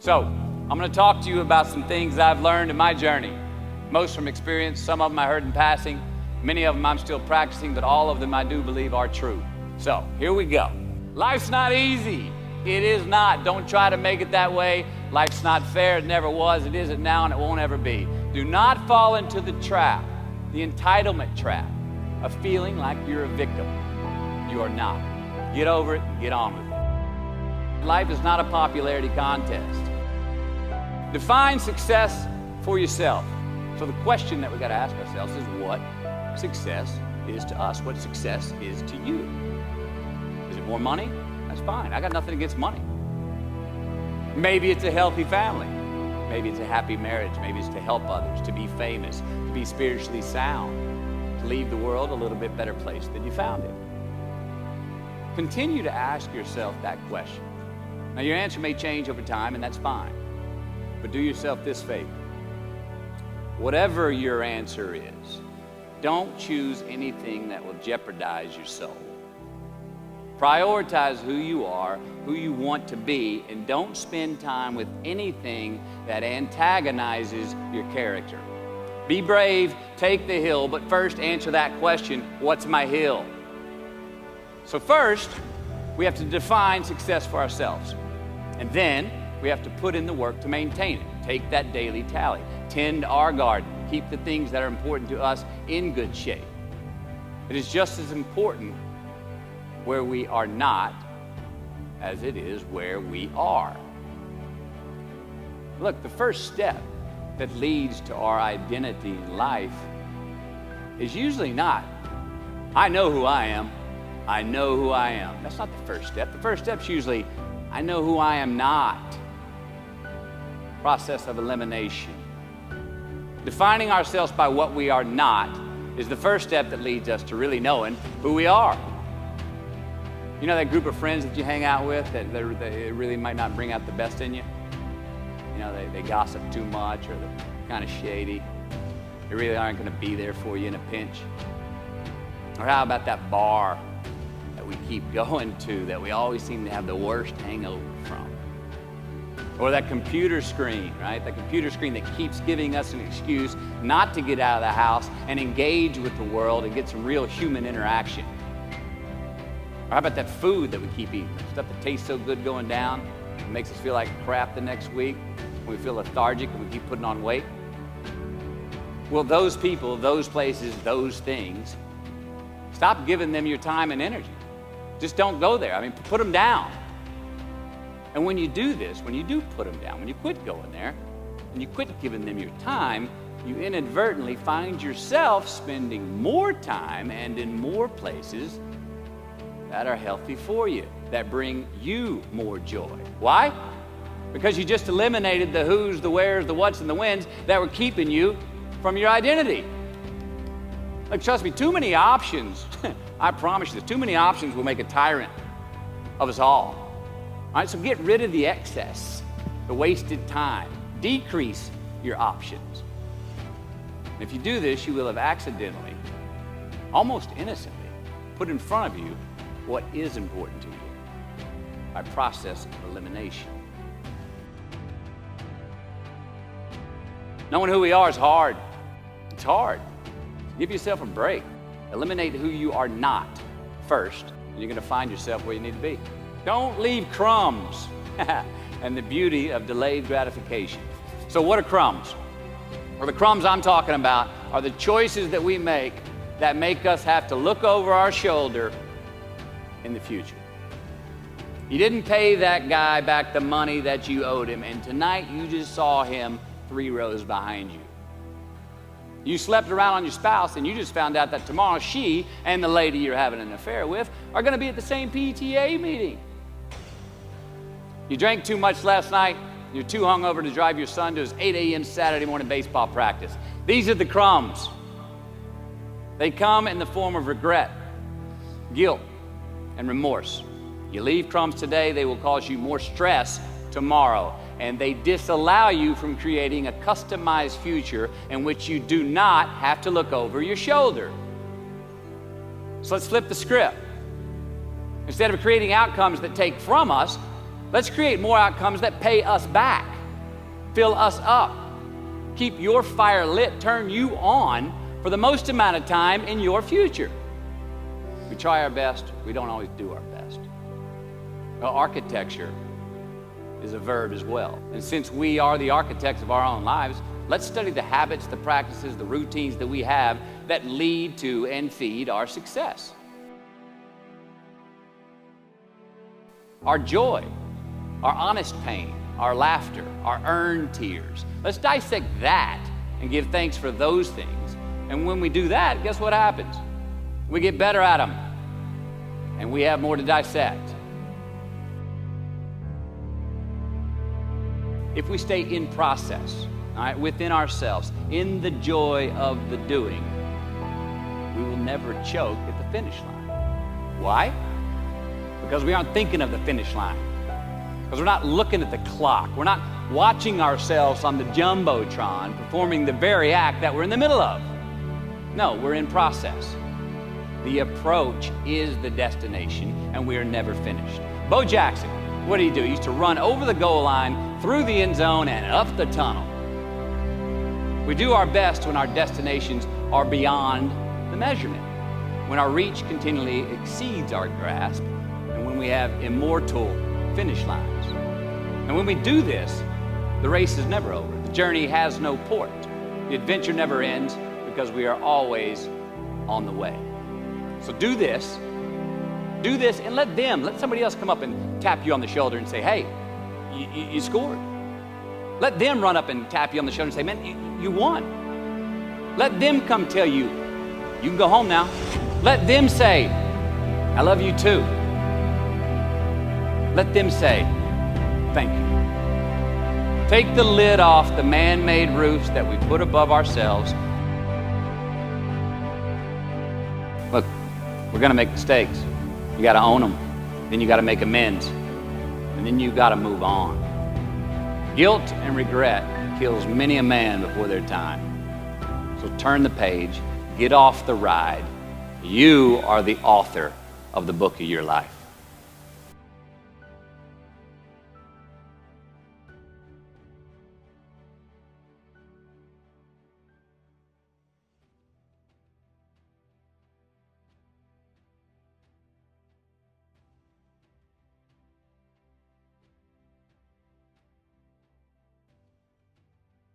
So, I'm going to talk to you about some things I've learned in my journey. Most from experience, some of them I heard in passing, many of them I'm still practicing, but all of them I do believe are true. So, here we go. Life's not easy. It is not. Don't try to make it that way. Life's not fair. It never was. It isn't now, and it won't ever be. Do not fall into the trap, the entitlement trap, of feeling like you're a victim. You are not. Get over it and get on with it. Life is not a popularity contest. Define success for yourself. So the question that we got to ask ourselves is what success is to us, what success is to you. Is it more money? That's fine. I got nothing against money. Maybe it's a healthy family. Maybe it's a happy marriage. Maybe it's to help others, to be famous, to be spiritually sound, to leave the world a little bit better place than you found it. Continue to ask yourself that question. Now, your answer may change over time, and that's fine. But do yourself this favor. Whatever your answer is, don't choose anything that will jeopardize your soul. Prioritize who you are, who you want to be, and don't spend time with anything that antagonizes your character. Be brave, take the hill, but first answer that question, what's my hill? So first, we have to define success for ourselves. And then we have to put in the work to maintain it. Take that daily tally. Tend our garden. Keep the things that are important to us in good shape. It is just as important where we are not as it is where we are. Look, the first step that leads to our identity in life is usually not, I know who I am. I know who I am. That's not the first step. The first step's usually, I know who I am not. Process of elimination. Defining ourselves by what we are not is the first step that leads us to really knowing who we are. You know that group of friends that you hang out with that they really might not bring out the best in you? You know, they gossip too much or they're kind of shady. They really aren't going to be there for you in a pinch. Or how about that bar that we keep going to that we always seem to have the worst hangover from? Or that computer screen, right? That computer screen that keeps giving us an excuse not to get out of the house and engage with the world and get some real human interaction. Or how about that food that we keep eating? Stuff that tastes so good going down, it makes us feel like crap the next week. We feel lethargic and we keep putting on weight. Well, those people, those places, those things, stop giving them your time and energy. Just don't go there. I mean, put them down. And when you do this, when you do put them down, when you quit going there, and you quit giving them your time, you inadvertently find yourself spending more time and in more places that are healthy for you, that bring you more joy. Why? Because you just eliminated the who's, the where's, the what's, and the when's that were keeping you from your identity. Like, trust me, too many options, I promise you this, too many options will make a tyrant of us all. All right, so get rid of the excess, the wasted time. Decrease your options. And if you do this, you will have accidentally, almost innocently, put in front of you what is important to you by process of elimination. Knowing who we are is hard. It's hard. Give yourself a break. Eliminate who you are not first, and you're going to find yourself where you need to be. Don't leave crumbs. And the beauty of delayed gratification. So what are crumbs? Well, the crumbs I'm talking about are the choices that we make that make us have to look over our shoulder in the future. You didn't pay that guy back the money that you owed him, and tonight you just saw him 3 rows behind you. You slept around on your spouse, and you just found out that tomorrow she and the lady you're having an affair with are going to be at the same PTA meeting. You drank too much last night. You're too hungover to drive your son to his 8 a.m. Saturday morning baseball practice. These are the crumbs. They come in the form of regret, guilt, and remorse. You leave crumbs today, they will cause you more stress tomorrow. And they disallow you from creating a customized future in which you do not have to look over your shoulder. So let's flip the script. Instead of creating outcomes that take from us, let's create more outcomes that pay us back. fill us up, keep your fire lit, turn you on for the most amount of time in your future. We try our best, we don't always do our best. Well, architecture is a verb as well. And since we are the architects of our own lives, let's study the habits, the practices, the routines that we have that lead to and feed our success. Our joy, our honest pain, our laughter, our earned tears. Let's dissect that and give thanks for those things. And when we do that, guess what happens? We get better at them, and we have more to dissect. If we stay in process, all right, within ourselves, in the joy of the doing, we will never choke at the finish line. Why? Because we aren't thinking of the finish line. Because we're not looking at the clock. We're not watching ourselves on the Jumbotron performing the very act that we're in the middle of. No, we're in process. The approach is the destination, and we are never finished. Bo Jackson, what did he do? He used to run over the goal line, through the end zone, and up the tunnel. We do our best when our destinations are beyond the measurement, when our reach continually exceeds our grasp, and when we have immortal finish lines. And when we do this, the race is never over. The journey has no port. The adventure never ends because we are always on the way. So do this, and let somebody else come up and tap you on the shoulder and say, hey, you scored. Let them run up and tap you on the shoulder and say, man, you won. Let them come tell you, you can go home now. Let them say, I love you too. Let them say, thank you. Take the lid off the man-made roofs that we put above ourselves. Look, we're gonna make mistakes. You gotta own them. Then you gotta make amends. And then you gotta move on. Guilt and regret kills many a man before their time. So turn the page, get off the ride. You are the author of the book of your life.